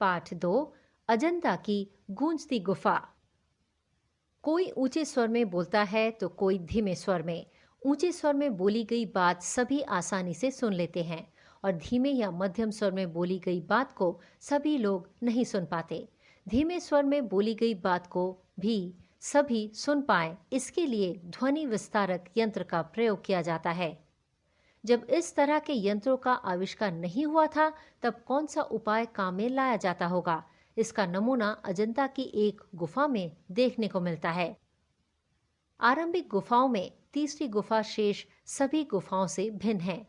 पाठ 2 अजंता की गूंजती गुफा। कोई ऊंचे स्वर में बोलता है तो कोई धीमे स्वर में। ऊंचे स्वर में बोली गई बात सभी आसानी से सुन लेते हैं और धीमे या मध्यम स्वर में बोली गई बात को सभी लोग नहीं सुन पाते। धीमे स्वर में बोली गई बात को भी सभी सुन पाए, इसके लिए ध्वनि विस्तारक यंत्र का प्रयोग किया जाता है। जब इस तरह के यंत्रों का आविष्कार नहीं हुआ था, तब कौन सा उपाय काम में लाया जाता होगा? इसका नमूना अजंता की एक गुफा में देखने को मिलता है। आरंभिक गुफाओं में तीसरी गुफा शेष सभी गुफाओं से भिन्न है।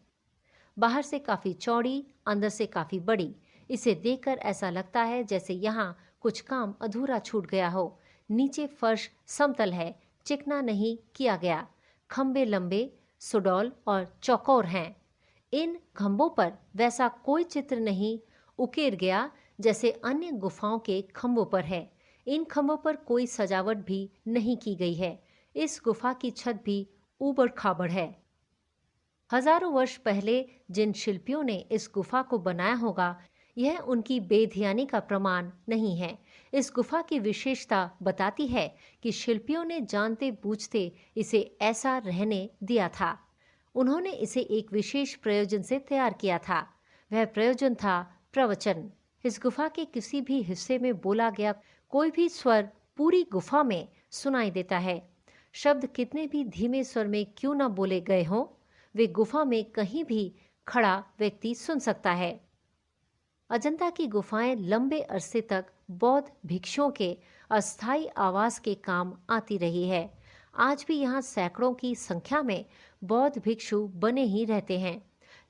बाहर से काफी चौड़ी, अंदर से काफी बड़ी। इसे देखकर ऐसा लगता है जैसे यहाँ कुछ काम अधूरा छूट गया हो। नीचे फर्श समतल है, चिकना नहीं किया गया। खंबे लंबे, सुडौल और चौकोर हैं। इन खंभों पर वैसा कोई चित्र नहीं उकेर गया जैसे अन्य गुफाओं के खंभों पर है। इन खंभों पर कोई सजावट भी नहीं की गई है। इस गुफा की छत भी ऊबड़ खाबड़ है। हजारों वर्ष पहले जिन शिल्पियों ने इस गुफा को बनाया होगा, यह उनकी बेध्यानी का प्रमाण नहीं है। इस गुफा की विशेषता बताती है कि शिल्पियों ने जानते बूझते इसे ऐसा रहने दिया था। उन्होंने इसे एक विशेष प्रयोजन से तैयार किया था। वह प्रयोजन था प्रवचन। इस गुफा के किसी भी हिस्से में बोला गया कोई भी स्वर पूरी गुफा में सुनाई देता है। शब्द कितने भी धीमे स्वर में क्यों न बोले गए हों, वे गुफा में कहीं भी खड़ा व्यक्ति सुन सकता है। अजंता की गुफाएं लंबे अरसे तक बौद्ध भिक्षुओं के अस्थायी आवास के काम आती रही है। आज भी यहाँ सैकड़ों की संख्या में बौद्ध भिक्षु बने ही रहते हैं।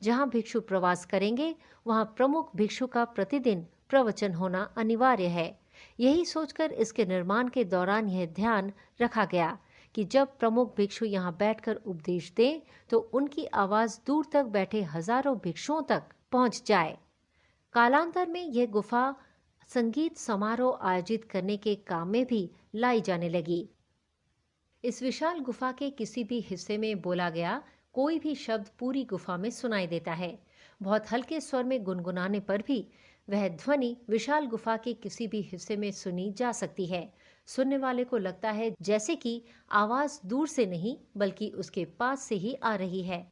जहाँ भिक्षु प्रवास करेंगे, वहाँ प्रमुख भिक्षु का प्रतिदिन प्रवचन होना अनिवार्य है। यही सोचकर इसके निर्माण के दौरान यह ध्यान रखा गया कि जब प्रमुख भिक्षु यहाँ बैठकर उपदेश दें तो उनकी आवाज दूर तक बैठे हजारों भिक्षुओं तक पहुंच जाए। कालांतर में यह गुफा संगीत समारोह आयोजित करने के काम में भी लाई जाने लगी। इस विशाल गुफा के किसी भी हिस्से में बोला गया कोई भी शब्द पूरी गुफा में सुनाई देता है। बहुत हल्के स्वर में गुनगुनाने पर भी वह ध्वनि विशाल गुफा के किसी भी हिस्से में सुनी जा सकती है। सुनने वाले को लगता है जैसे कि आवाज दूर से नहीं बल्कि उसके पास से ही आ रही है।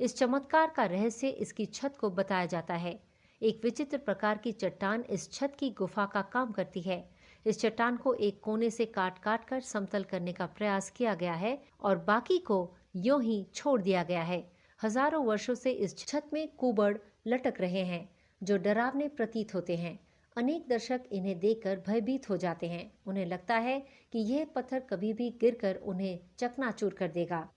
इस चमत्कार का रहस्य इसकी छत को बताया जाता है। एक विचित्र प्रकार की चट्टान इस छत की गुफा का काम करती है। इस चट्टान को एक कोने से काट काट कर समतल करने का प्रयास किया गया है और बाकी को यूं ही छोड़ दिया गया है। हजारों वर्षों से इस छत में कुबड़ लटक रहे हैं जो डरावने प्रतीत होते हैं। अनेक दर्शक इन्हें देखकर भयभीत हो जाते हैं। उन्हें लगता है कि यह पत्थर कभी भी गिरकर उन्हें चकनाचूर कर देगा।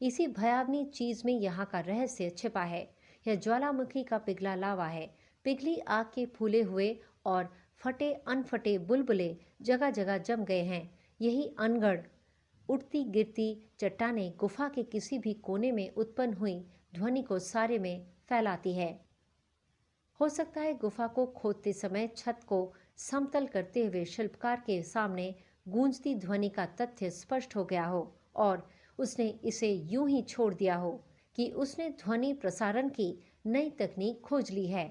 इसी भयावनी चीज में यहाँ का रहस्य छिपा है। यह ज्वालामुखी का पिघला लावा है। पिघली आग के फूले हुए और फटे अनफटे बुलबुले जगह जगह जम गए हैं। यही अनगढ़ उठती गिरती चट्टानें गुफा के किसी भी कोने में उत्पन्न हुई ध्वनि को सारे में फैलाती है। हो सकता है गुफा को खोदते समय छत को समतल करते हुए शिल्पकार के सामने गूंजती ध्वनि का तथ्य स्पष्ट हो गया हो और उसने इसे यूं ही छोड़ दिया हो कि उसने ध्वनि प्रसारण की नई तकनीक खोज ली है।